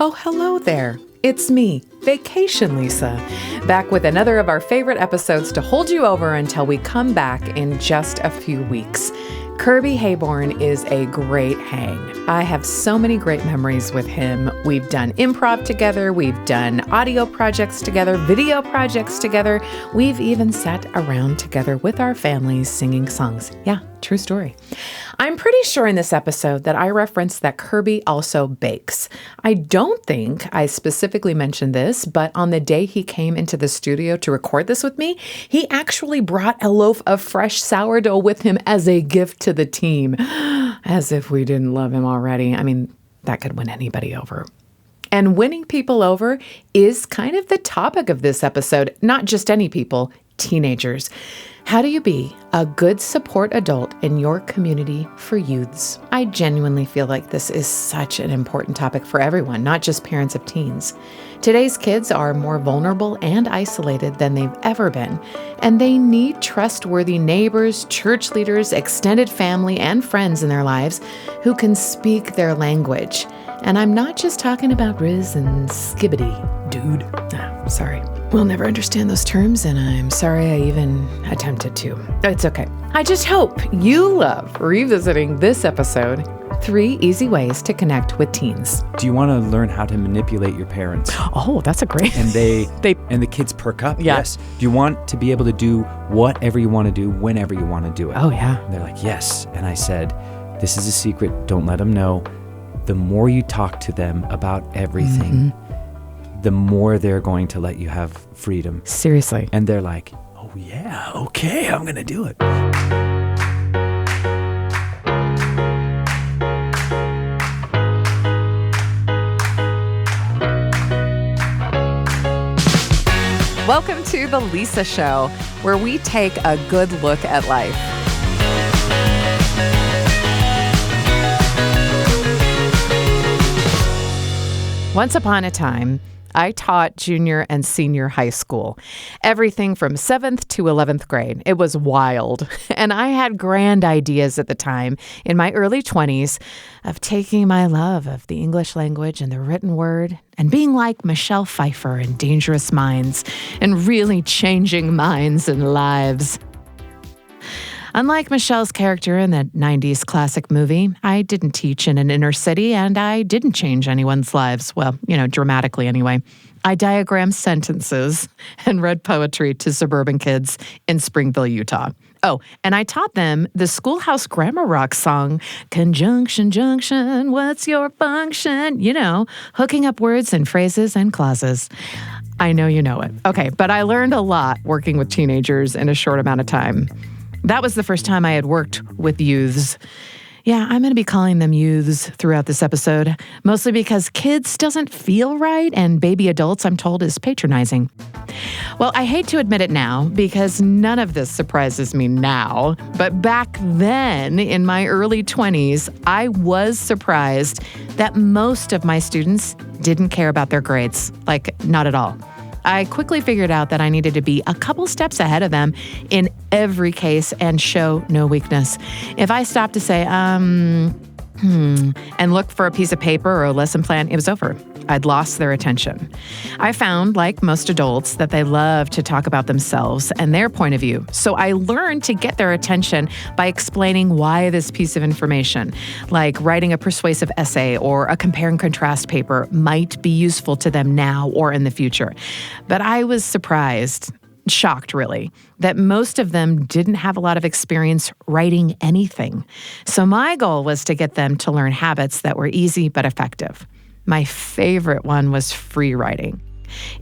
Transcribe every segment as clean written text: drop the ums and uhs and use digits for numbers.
Oh, hello there. It's me, Vacation Lisa, back with another of our favorite episodes to hold you over until we come back in just a few weeks. Kirby Heyborne is a great hang. I have so many great memories with him. We've done improv together. We've done audio projects together, video projects together. We've even sat around together with our families singing songs. Yeah, true story. I'm pretty sure in this episode that I referenced that Kirby also bakes. I don't think I specifically mentioned this, but on the day he came into the studio to record this with me, he actually brought a loaf of fresh sourdough with him as a gift to the team. As if we didn't love him already. I mean, that could win anybody over. And winning people over is kind of the topic of this episode, not just any people, teenagers. How do you be a good support adult in your community for youths? I genuinely feel like this is such an important topic for everyone, not just parents of teens. Today's kids are more vulnerable and isolated than they've ever been, and they need trustworthy neighbors, church leaders, extended family, and friends in their lives who can speak their language. And I'm not just talking about Riz and Skibbity, dude. Sorry. We'll never understand those terms, and I'm sorry I even attempted to. It's okay. I just hope you love revisiting this episode, 3 Easy Ways to Connect with Teens. Do you want to learn how to manipulate your parents? Oh, that's a great... And and the kids perk up? Yeah. Yes. Do you want to be able to do whatever you want to do whenever you want to do it? Oh, yeah. And they're like, yes. And I said, this is a secret. Don't let them know. The more you talk to them about everything, the more they're going to let you have freedom. Seriously. And they're like, oh yeah, okay, I'm going to do it. Welcome to The Lisa Show, where we take a good look at life. Once upon a time, I taught junior and senior high school, everything from 7th to 11th grade. It was wild. And I had grand ideas at the time in my early 20s of taking my love of the English language and the written word and being like Michelle Pfeiffer in Dangerous Minds and really changing minds and lives. Unlike Michelle's character in the 90s classic movie, I didn't teach in an inner city and I didn't change anyone's lives. Well, dramatically anyway. I diagrammed sentences and read poetry to suburban kids in Springville, Utah. Oh, and I taught them the Schoolhouse Grammar Rock song, Conjunction, Junction, what's your function? Hooking up words and phrases and clauses. I know you know it. Okay, but I learned a lot working with teenagers in a short amount of time. That was the first time I had worked with youths. Yeah, I'm going to be calling them youths throughout this episode, mostly because kids doesn't feel right and baby adults, I'm told, is patronizing. Well, I hate to admit it now because none of this surprises me now, but back then in my early 20s, I was surprised that most of my students didn't care about their grades, like not at all. I quickly figured out that I needed to be a couple steps ahead of them in every case and show no weakness. If I stopped to say, and look for a piece of paper or a lesson plan, it was over. I'd lost their attention. I found, like most adults, that they love to talk about themselves and their point of view. So I learned to get their attention by explaining why this piece of information, like writing a persuasive essay or a compare and contrast paper, might be useful to them now or in the future. But I was shocked really, that most of them didn't have a lot of experience writing anything. So my goal was to get them to learn habits that were easy but effective. My favorite one was free writing.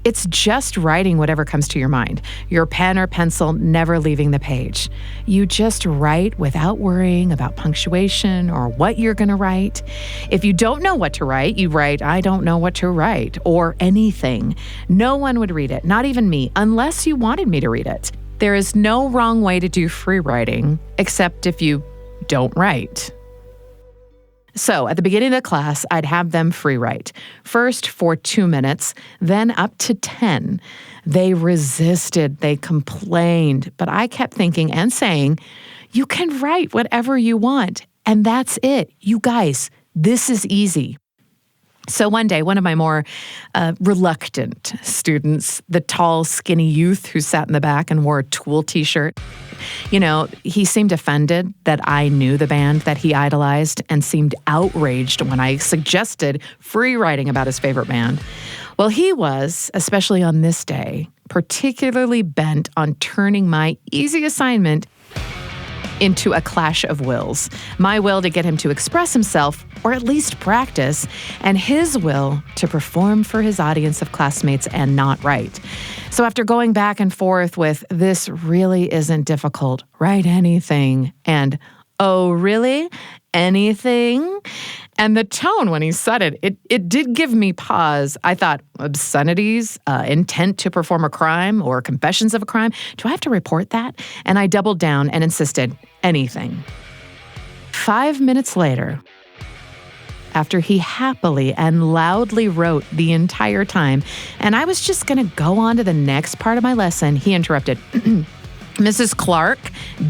It's just writing whatever comes to your mind, your pen or pencil never leaving the page. You just write without worrying about punctuation or what you're going to write. If you don't know what to write, you write, I don't know what to write, or anything. No one would read it, not even me, unless you wanted me to read it. There is no wrong way to do free writing, except if you don't write. So at the beginning of the class, I'd have them free write. First for 2 minutes, then up to 10. They resisted, they complained, but I kept thinking and saying, you can write whatever you want, and that's it. You guys, this is easy. So one day, one of my more reluctant students, the tall, skinny youth who sat in the back and wore a Tool t-shirt, he seemed offended that I knew the band that he idolized and seemed outraged when I suggested free writing about his favorite band. Well, he was, especially on this day, particularly bent on turning my easy assignment into a clash of wills. My will to get him to express himself, or at least practice, and his will to perform for his audience of classmates and not write. So after going back and forth with, "This really isn't difficult, write anything," and "Oh, really? Anything?" And the tone when he said it did give me pause. I thought, obscenities, intent to perform a crime, or confessions of a crime. Do I have to report that? And I doubled down and insisted, anything. 5 minutes later, after he happily and loudly wrote the entire time, and I was just going to go on to the next part of my lesson, he interrupted. "Mrs. Clark,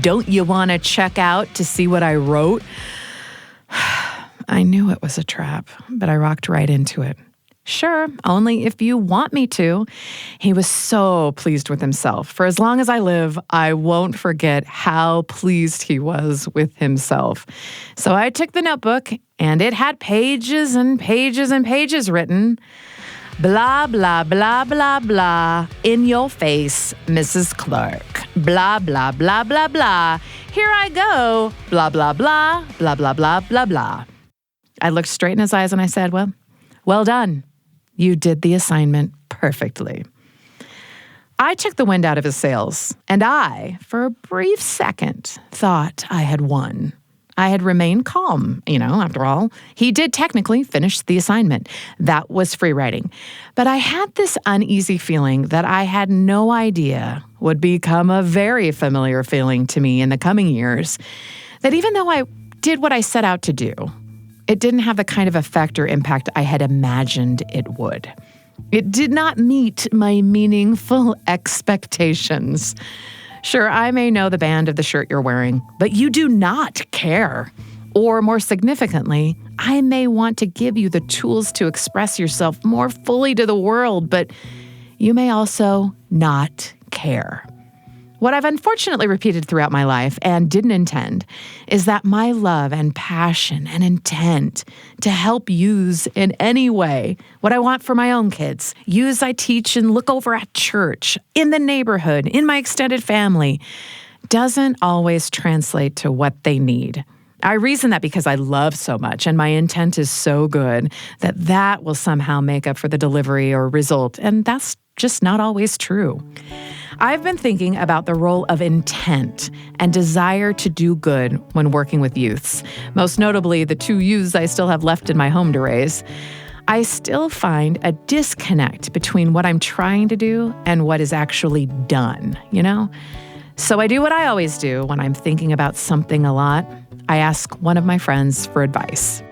don't you want to check out to see what I wrote?" I knew it was a trap, but I rocked right into it. "Sure, only if you want me to." He was so pleased with himself. For as long as I live, I won't forget how pleased he was with himself. So I took the notebook, and it had pages and pages and pages written. "Blah, blah, blah, blah, blah. In your face, Mrs. Clark. Blah, blah, blah, blah, blah. Here I go. Blah, blah, blah, blah, blah, blah, blah, blah." I looked straight in his eyes and I said, well done. You did the assignment perfectly. I took the wind out of his sails, and I, for a brief second, thought I had won. I had remained calm, after all. He did technically finish the assignment. That was free writing. But I had this uneasy feeling that I had no idea would become a very familiar feeling to me in the coming years, that even though I did what I set out to do, it didn't have the kind of effect or impact I had imagined it would. It did not meet my meaningful expectations. Sure, I may know the band of the shirt you're wearing, but you do not care. Or more significantly, I may want to give you the tools to express yourself more fully to the world, but you may also not care. What I've unfortunately repeated throughout my life and didn't intend is that my love and passion and intent to help use in any way what I want for my own kids, use I teach and look over at church, in the neighborhood, in my extended family, doesn't always translate to what they need. I reason that because I love so much and my intent is so good that will somehow make up for the delivery or result, and that's just not always true. I've been thinking about the role of intent and desire to do good when working with youths, most notably the 2 youths I still have left in my home to raise. I still find a disconnect between what I'm trying to do and what is actually done, So I do what I always do when I'm thinking about something a lot. I ask one of my friends for advice.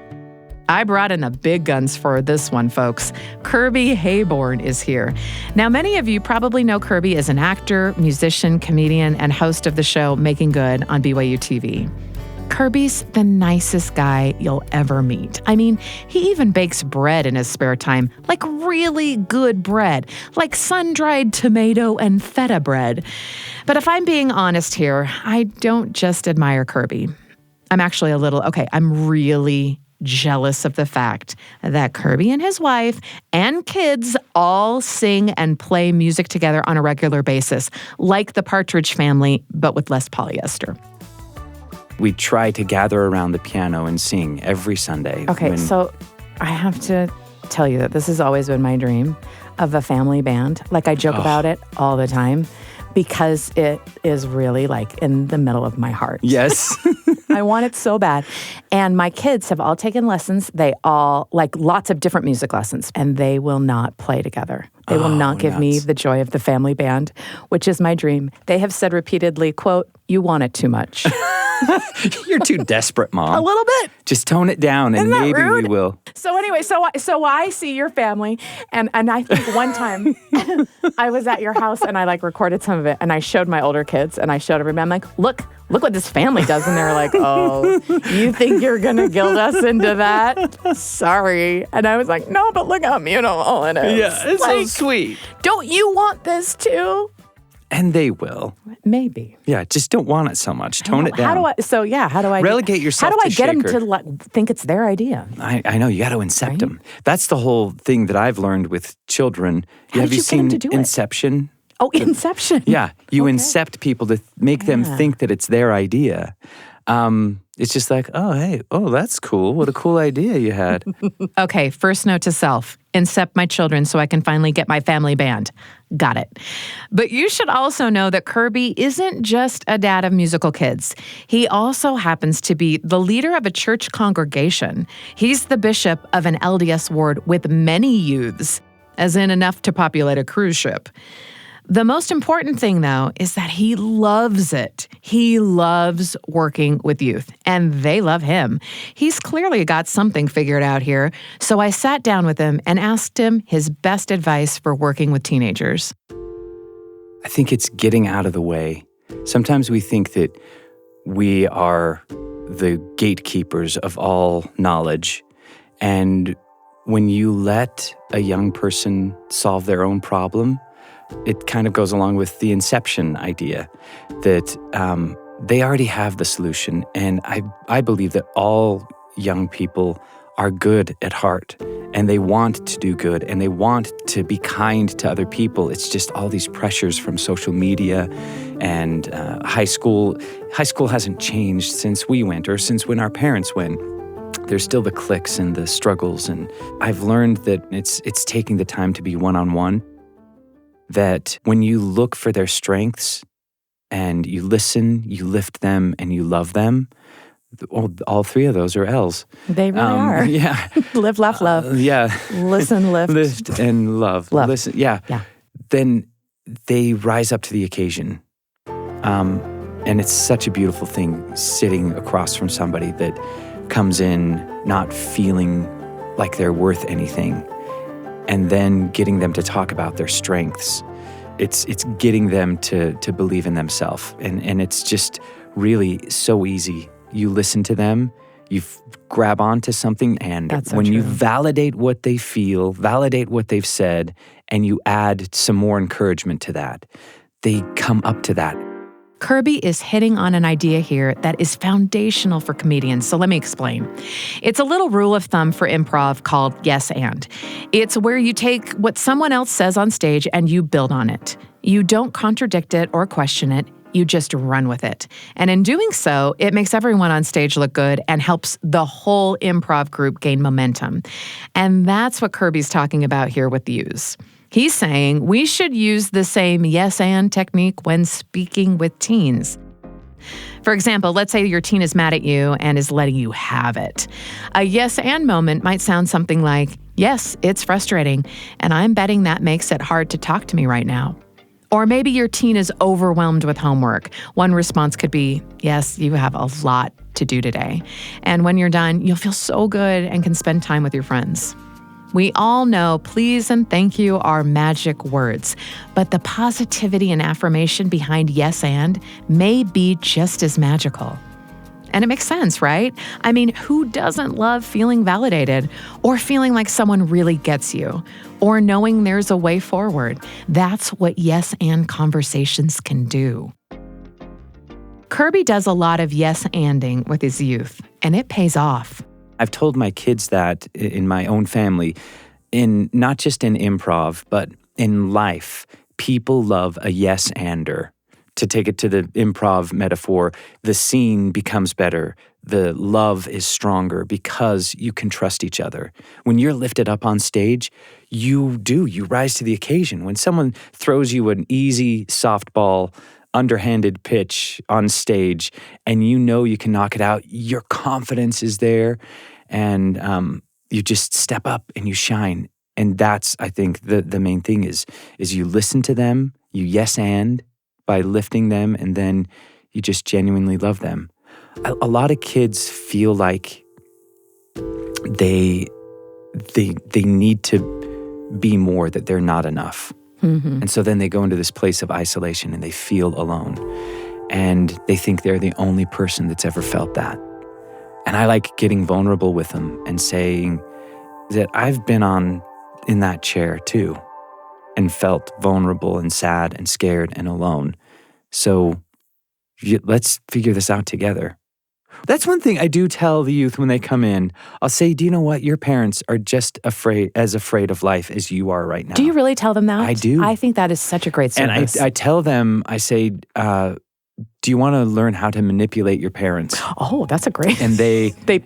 I brought in the big guns for this one, folks. Kirby Heyborne is here. Now, many of you probably know Kirby as an actor, musician, comedian, and host of the show Making Good on BYU TV. Kirby's the nicest guy you'll ever meet. I mean, he even bakes bread in his spare time, like really good bread, like sun-dried tomato and feta bread. But if I'm being honest here, I don't just admire Kirby. I'm actually I'm really jealous of the fact that Kirby and his wife and kids all sing and play music together on a regular basis, like the Partridge Family, but with less polyester. We try to gather around the piano and sing every Sunday. Okay, so I have to tell you that this has always been my dream of a family band. Like, I joke about it all the time because it is really like in the middle of my heart. Yes. I want it so bad. And my kids have all taken lessons. They all, like, lots of different music lessons, and they will not play together. They will not give me the joy of the family band, which is my dream. They have said repeatedly, quote, "You want it too much." You're too desperate, Mom. A little bit. Just tone it down, and Isn't that maybe rude? we will. So anyway, so I see your family, and I think one time I was at your house and I like recorded some of it, and I showed my older kids, and I showed everybody. I'm like, look what this family does, and they're like, oh, you think you're gonna guilt us into that? Sorry. And I was like, no, but look how beautiful it is. Yeah, it's like, so sweet. Don't you want this too? And they will. Maybe. Yeah, just don't want it so much. Tone it down. How do I relegate yourself? How do I to get them shaker. to think it's their idea? I know, you got to incept them. That's the whole thing that I've learned with children. Have you seen get 'em to do it? Inception? Oh, Inception. Yeah, you Okay. incept people to make them think that it's their idea. It's just like, that's cool. What a cool idea you had. Okay, first note to self. Incept my children so I can finally get my family band. Got it. But you should also know that Kirby isn't just a dad of musical kids. He also happens to be the leader of a church congregation. He's the bishop of an LDS ward with many youths, as in enough to populate a cruise ship. The most important thing, though, is that he loves it. He loves working with youth, and they love him. He's clearly got something figured out here, so I sat down with him and asked him his best advice for working with teenagers. I think it's getting out of the way. Sometimes we think that we are the gatekeepers of all knowledge, and when you let a young person solve their own problem, it kind of goes along with the inception idea that they already have the solution. And I believe that all young people are good at heart, and they want to do good, and they want to be kind to other people. It's just all these pressures from social media and high school. High school hasn't changed since we went or since when our parents went. There's still the cliques and the struggles. And I've learned that it's taking the time to be one-on-one. That when you look for their strengths and you listen, you lift them, and you love them, all three of those are L's. They really are. Yeah. Live, laugh, love. Yeah. Listen, lift. Lift and love. Love. Listen. Yeah. Then they rise up to the occasion. And it's such a beautiful thing sitting across from somebody that comes in not feeling like they're worth anything, and then getting them to talk about their strengths. It's getting them to believe in themselves. And it's just really so easy. You listen to them, you grab onto something, and when you validate what they feel, validate what they've said, and you add some more encouragement to that, they come up to that. Kirby is hitting on an idea here that is foundational for comedians, so let me explain. It's a little rule of thumb for improv called yes and. It's where you take what someone else says on stage and you build on it. You don't contradict it or question it, you just run with it. And in doing so, it makes everyone on stage look good and helps the whole improv group gain momentum. And that's what Kirby's talking about here with Use. He's saying we should use the same yes and technique when speaking with teens. For example, let's say your teen is mad at you and is letting you have it. A yes and moment might sound something like, yes, it's frustrating, and I'm betting that makes it hard to talk to me right now. Or maybe your teen is overwhelmed with homework. One response could be, yes, you have a lot to do today. And when you're done, you'll feel so good and can spend time with your friends. We all know please and thank you are magic words, but the positivity and affirmation behind yes and may be just as magical. And it makes sense, right? I mean, who doesn't love feeling validated or feeling like someone really gets you or knowing there's a way forward? That's what yes and conversations can do. Kirby does a lot of yes anding with his youth, and it pays off. I've told my kids that in my own family, in not just in improv, but in life, people love a yes-ander. To take it to the improv metaphor, the scene becomes better. The love is stronger because you can trust each other. When you're lifted up on stage, you rise to the occasion. When someone throws you an easy softball, underhanded pitch on stage, and you know you can knock it out, your confidence is there, and you just step up and you shine. And that's, I think, the main thing is you listen to them, you yes and by lifting them, and then you just genuinely love them. a lot of kids feel like they need to be more, that they're not enough. And so then they go into this place of isolation and they feel alone. And they think they're the only person that's ever felt that. And I like getting vulnerable with them and saying that I've been in that chair too and felt vulnerable and sad and scared and alone. So let's figure this out together. That's one thing I do tell the youth when they come in. I'll say, do you know what? Your parents are just afraid of life as you are right now. Do you really tell them that? I do. I think that is such a great service. And I tell them, I say, do you want to learn how to manipulate your parents? Oh, that's a great... And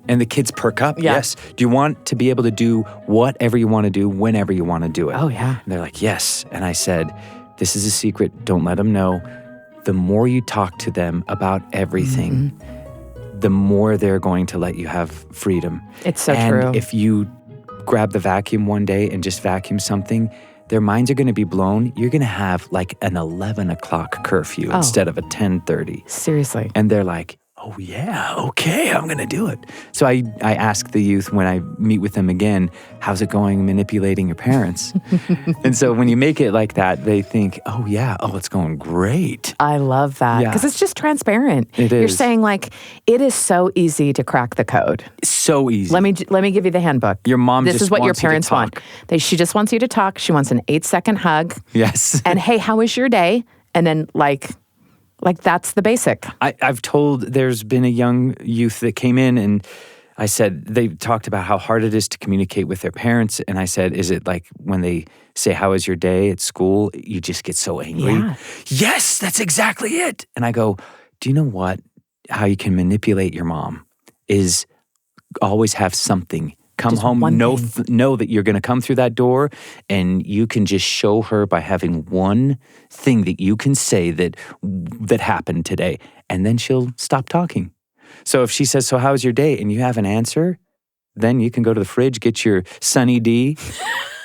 and the kids perk up. Yeah. Yes. Do you want to be able to do whatever you want to do whenever you want to do it? Oh, yeah. And they're like, yes. And I said, this is a secret. Don't let them know. The more you talk to them about everything, the more they're going to let you have freedom. It's so and true. If you grab the vacuum one day and just vacuum something, their minds are going to be blown. You're going to have like an 11 o'clock curfew instead of a 10:30. Seriously. And they're like, oh yeah, okay, I'm going to do it. So I ask the youth when I meet with them again, how's it going manipulating your parents? And so when you make it like that, they think, oh yeah, it's going great. I love that because it's just transparent. It is. You're saying like, it is so easy to crack the code. So easy. Let me give you the handbook. Your mom This just is what your wants you to parents want. talk. She just wants you to talk. She wants an 8-second hug. Yes. And hey, how was your day? And then like that's the basic. I've told, there's been a young youth that came in and I said, they talked about how hard it is to communicate with their parents. And I said, is it like when they say, how was your day at school? You just get so angry. Yeah. Yes, that's exactly it. And I go, do you know what? How you can manipulate your mom is always have something. Come Just home, one know thing. know that you're going to come through that door, and you can just show her by having one thing that you can say that happened today, and then she'll stop talking. So if she says, so how was your day? And you have an answer, then you can go to the fridge, get your Sunny D,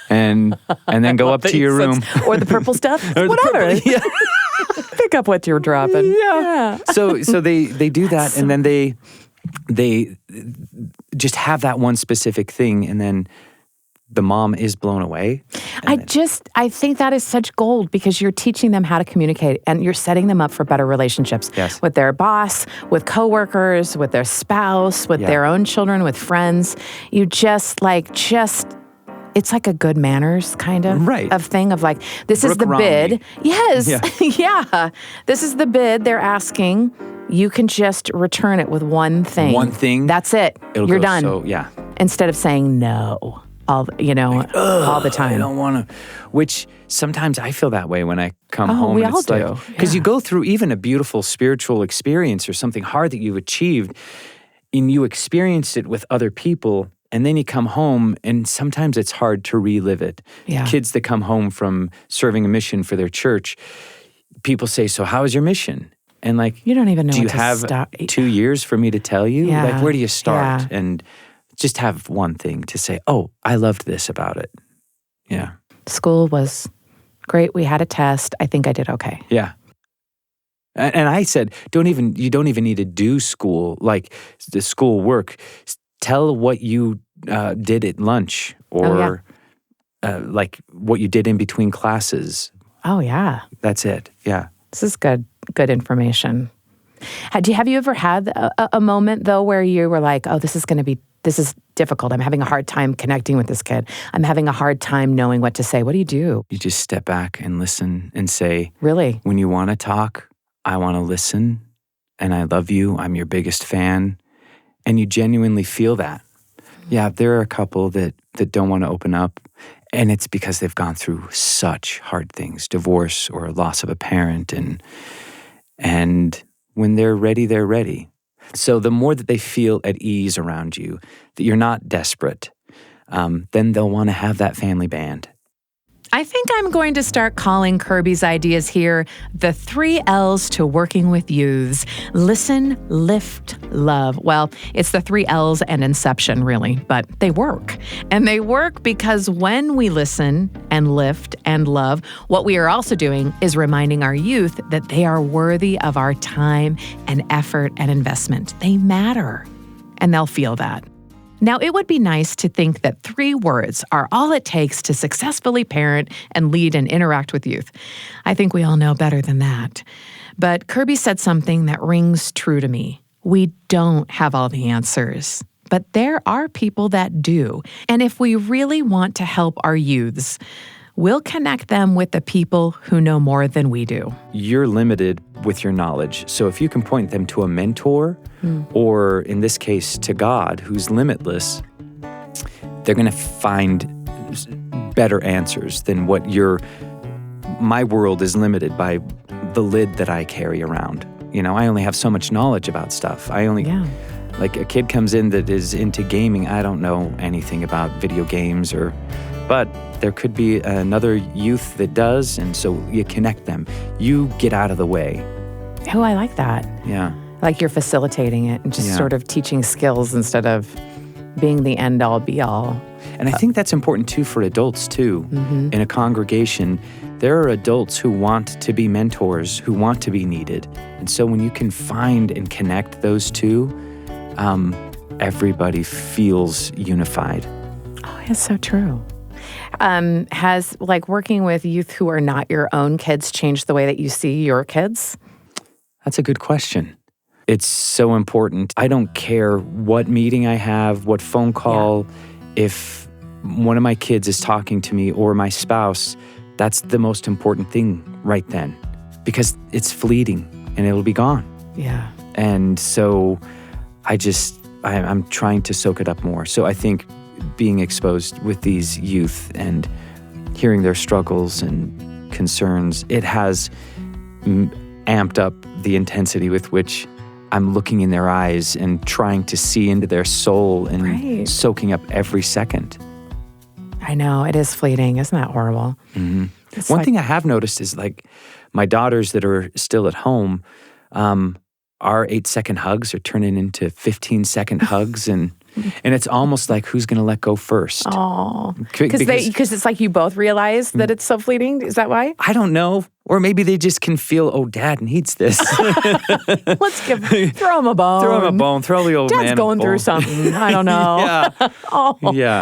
and then go up to your room. Or the purple stuff. Or the Whatever. purple- yeah. Pick up what you're dropping. Yeah. So they do that, and then they just have that one specific thing, and then the mom is blown away. I think that is such gold because you're teaching them how to communicate and you're setting them up for better relationships with their boss, with coworkers, with their spouse, with their own children, with friends. You just it's like a good manners kind of of thing of like, this is the bid. Yes. Yeah. This is the bid they're asking. You can just return it with one thing. One thing. That's it. You're done. So, yeah. Instead of saying no all the time. I don't want to. Which sometimes I feel that way when I come home. We and all it's do. Because you go through even a beautiful spiritual experience or something hard that you've achieved, and you experience it with other people, and then you come home, and sometimes it's hard to relive it. Yeah. Kids that come home from serving a mission for their church, people say, so how is your mission? And like, you don't even know. Do you have 2 years for me to tell you? Yeah. Like, where do you start? Yeah. And just have one thing to say, oh, I loved this about it. Yeah. School was great. We had a test. I think I did okay. Yeah. And I said, you don't even need to do school, like the school work. Tell what you did at lunch or like what you did in between classes. Oh, yeah. That's it. Yeah. This is good information. Have you ever had a moment, though, where you were like, oh, this is difficult. I'm having a hard time connecting with this kid. I'm having a hard time knowing what to say. What do? You just step back and listen and say, really? When you want to talk, I want to listen, and I love you. I'm your biggest fan. And you genuinely feel that. Yeah, there are a couple that don't want to open up, and it's because they've gone through such hard things, divorce or loss of a parent, and when they're ready, they're ready. So the more that they feel at ease around you, that you're not desperate, then they'll want to have that family band. I think I'm going to start calling Kirby's ideas here the 3 L's to working with youths. Listen, lift, love. Well, it's the 3 L's and Inception, really, but they work. And they work because when we listen and lift and love, what we are also doing is reminding our youth that they are worthy of our time and effort and investment. They matter, and they'll feel that. Now, it would be nice to think that 3 words are all it takes to successfully parent and lead and interact with youth. I think we all know better than that. But Kirby said something that rings true to me. We don't have all the answers, but there are people that do. And if we really want to help our youths, we'll connect them with the people who know more than we do. You're limited with your knowledge. So if you can point them to a mentor, or in this case, to God, who's limitless, they're going to find better answers than what my world is limited by the lid that I carry around. I only have so much knowledge about stuff. Like a kid comes in that is into gaming, I don't know anything about video games but there could be another youth that does, and so you connect them. You get out of the way. Oh, I like that. Yeah. Like you're facilitating it and just sort of teaching skills instead of being the end-all, be-all. And I think that's important, too, for adults, too. Mm-hmm. In a congregation, there are adults who want to be mentors, who want to be needed. And so when you can find and connect those two, everybody feels unified. Oh, it's so true. Has working with youth who are not your own kids changed the way that you see your kids? That's a good question. It's so important. I don't care what meeting I have, what phone call, if one of my kids is talking to me or my spouse, that's the most important thing right then, because it's fleeting and it'll be gone. Yeah. And so I'm trying to soak it up more. So I think being exposed with these youth and hearing their struggles and concerns, it has amped up the intensity with which I'm looking in their eyes and trying to see into their soul and soaking up every second. I know, it is fleeting. Isn't that horrible? Mm-hmm. One thing I have noticed is my daughters that are still at home, our 8-second hugs are turning into 15-second hugs, and it's almost like who's going to let go first. Oh, because it's like you both realize that it's so fleeting. Is that why? I don't know. Or maybe they just can feel, Dad needs this. Let's throw him a bone. Throw him a bone. Throw the old man a bone. Dad's going through something. I don't know.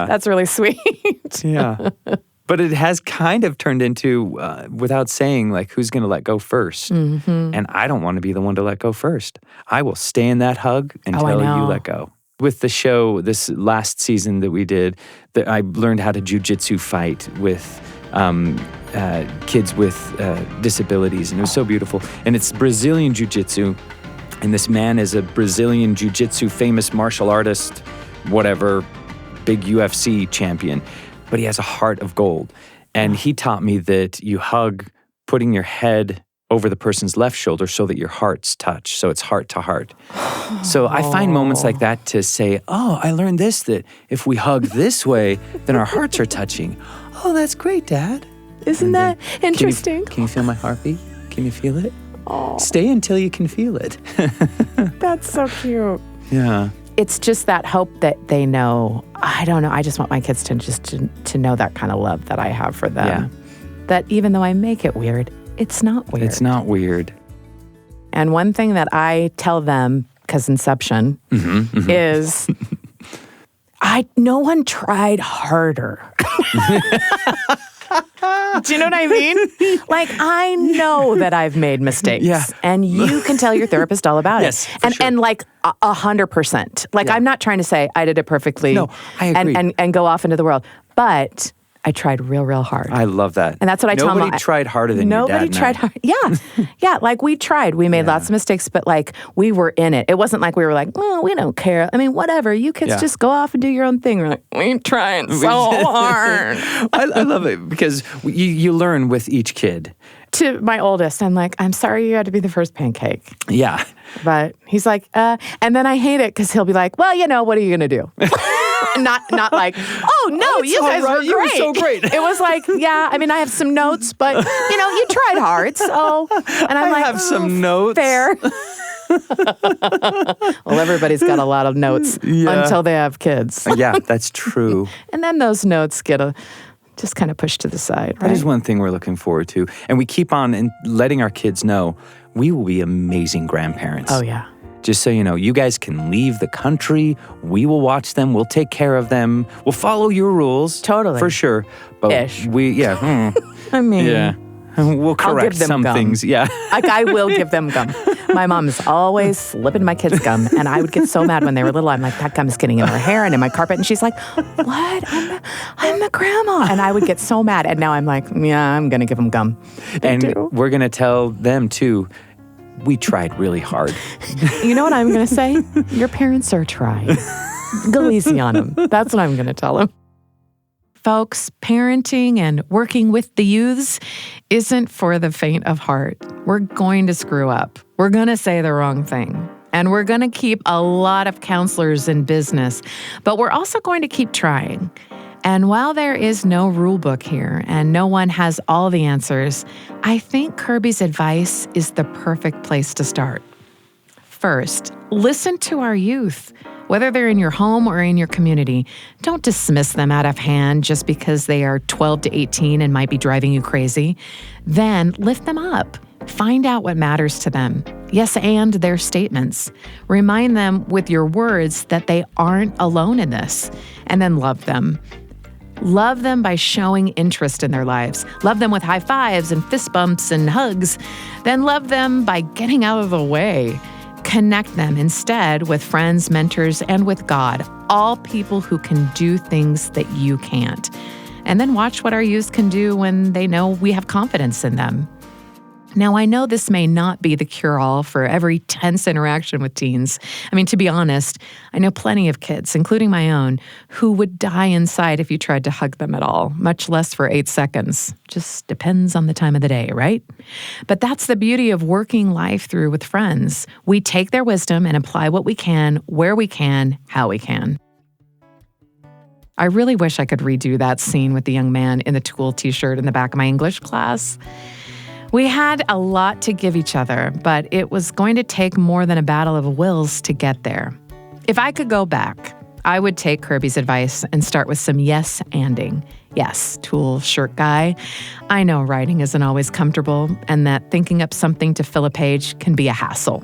That's really sweet. Yeah. But it has kind of turned into, without saying, who's going to let go first. Mm-hmm. And I don't want to be the one to let go first. I will stay in that hug until you let go. With the show, this last season that we did, I learned how to jujitsu fight with kids with disabilities, and it was so beautiful. And it's Brazilian jiu-jitsu, and this man is a Brazilian jiu-jitsu famous martial artist, whatever, big UFC champion, but he has a heart of gold. And he taught me that you hug putting your head over the person's left shoulder so that your hearts touch, so it's heart to heart. So I find moments like that to say, I learned this, that if we hug this way, then our hearts are touching. Oh, that's great, Dad. Isn't that interesting? Can you feel my heartbeat? Can you feel it? Oh. Stay until you can feel it. That's so cute. Yeah. It's just that hope that they know. I don't know. I just want my kids to know that kind of love that I have for them. Yeah. That even though I make it weird, it's not weird. It's not weird. And one thing that I tell them, because Inception, is no one tried harder. Do you know what I mean? I know that I've made mistakes. Yeah. And you can tell your therapist all about it. Sure. And 100%. I'm not trying to say I did it perfectly. No, I agree. And go off into the world. But I tried real hard. I love that. And that's what I tell them. Nobody tried harder than your dad. Nobody tried hard. Yeah. Yeah. We tried. We made lots of mistakes, but we were in it. It wasn't like we were well, we don't care. I mean, whatever. You kids just go off and do your own thing. We're we trying so hard. I love it because you learn with each kid. To my oldest, I'm I'm sorry you had to be the first pancake. Yeah. But he's and then I hate it because he'll be well, what are you going to do? Not like, oh no, you guys were great. You were so great. It was like, yeah, I mean, I have some notes, but you tried hard. So, and I'm I have some notes. Fair. Well, everybody's got a lot of notes until they have kids. Yeah, that's true. And then those notes get just kind of pushed to the side. Right? That is one thing we're looking forward to. And we keep on letting our kids know we will be amazing grandparents. Oh, yeah. Just so you know, you guys can leave the country. We will watch them. We'll take care of them. We'll follow your rules. Totally. For sure. But I mean. Yeah. We'll correct some gum. things. Yeah. I will give them gum. My mom is always slipping my kids gum, and I would get so mad when they were little. I'm like, that gum's getting in her hair and in my carpet. And she's like, what? I'm the grandma. And I would get so mad. And now I'm like, yeah, I'm going to give them gum. We're going to tell them, too, we tried really hard. You know what I'm going to say? Your parents are trying. Go easy on them. That's what I'm going to tell them. Folks, parenting and working with the youths isn't for the faint of heart. We're going to screw up. We're going to say the wrong thing. And we're going to keep a lot of counselors in business. But we're also going to keep trying. And while there is no rule book here and no one has all the answers, I think Kirby's advice is the perfect place to start. First, listen to our youth. Whether they're in your home or in your community, don't dismiss them out of hand just because they are 12 to 18 and might be driving you crazy. Then lift them up. Find out what matters to them. Yes, and their statements. Remind them with your words that they aren't alone in this. And then love them. Love them by showing interest in their lives. Love them with high fives and fist bumps and hugs. Then love them by getting out of the way. Connect them instead with friends, mentors, and with God, all people who can do things that you can't. And then watch what our youth can do when they know we have confidence in them. Now, I know this may not be the cure-all for every tense interaction with teens. I mean, to be honest, I know plenty of kids, including my own, who would die inside if you tried to hug them at all, much less for 8 seconds. Just depends on the time of the day, right? But that's the beauty of working life through with friends. We take their wisdom and apply what we can, where we can, how we can. I really wish I could redo that scene with the young man in the Tool t-shirt in the back of my English class. We had a lot to give each other, but it was going to take more than a battle of wills to get there. If I could go back, I would take Kirby's advice and start with some yes-anding. Yes, Tool shirt guy. I know writing isn't always comfortable and that thinking up something to fill a page can be a hassle.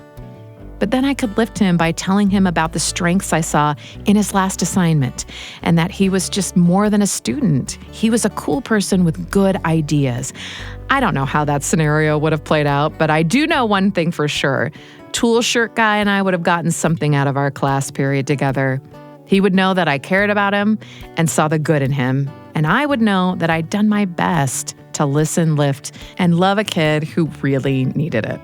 But then I could lift him by telling him about the strengths I saw in his last assignment and that he was just more than a student. He was a cool person with good ideas. I don't know how that scenario would have played out, but I do know one thing for sure. Tool shirt guy and I would have gotten something out of our class period together. He would know that I cared about him and saw the good in him, and I would know that I'd done my best to listen, lift, and love a kid who really needed it.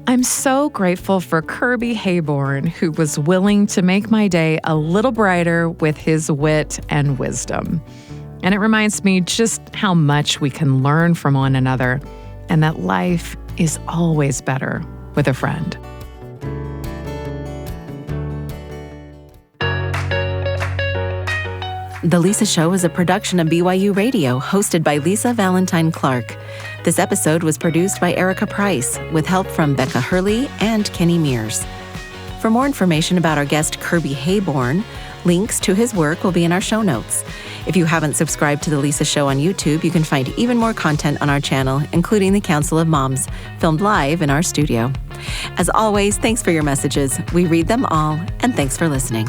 I'm so grateful for Kirby Heyborne, who was willing to make my day a little brighter with his wit and wisdom. And it reminds me just how much we can learn from one another and that life is always better with a friend. The Lisa Show is a production of BYU Radio, hosted by Lisa Valentine Clark. This episode was produced by Erica Price, with help from Becca Hurley and Kenny Mears. For more information about our guest Kirby Heyborne, links to his work will be in our show notes. If you haven't subscribed to The Lisa Show on YouTube, you can find even more content on our channel, including the Council of Moms, filmed live in our studio. As always, thanks for your messages. We read them all, and thanks for listening.